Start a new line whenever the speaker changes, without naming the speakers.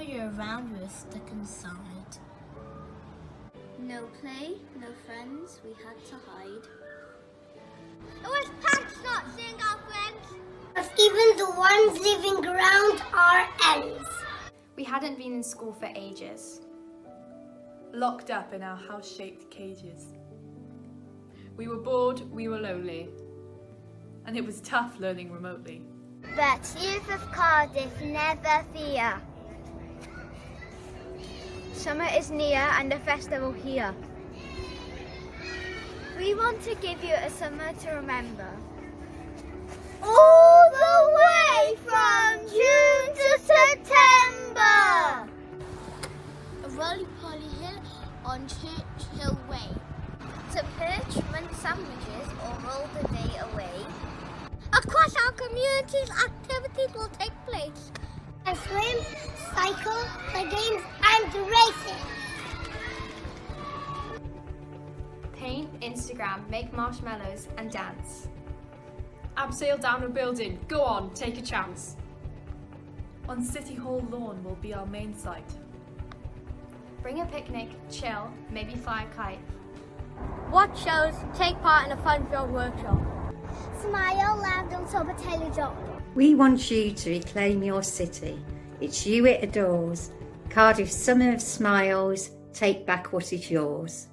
all year round we were stuck inside.
No play, no friends, we had to hide.
It was pants not seeing our friends.
But even the ones living around our ends.
We hadn't been in school for ages.
Locked up in our house-shaped cages. We were bored, we were lonely. And it was tough learning remotely.
But youth of Cardiff never fear.
Summer is near and the festival here. We want to give you a summer to remember.
All the way from June to September.
A roly-poly hill on Church Hill Way.
To perch, run sandwiches or roll the day away.
Across our communities, activities will take place.
And swim, cycle, play games and races.
Paint, Instagram, make marshmallows and dance.
Abseil down a building, go on, take a chance. On City Hall lawn will be our main site.
Bring a picnic, chill, maybe fly a kite.
Watch shows, take part in a fun-filled workshop.
Smile loud until the tailor drop.
We want you to reclaim your city. It's you it adores. Cardiff Summer of Smiles, take back what is yours.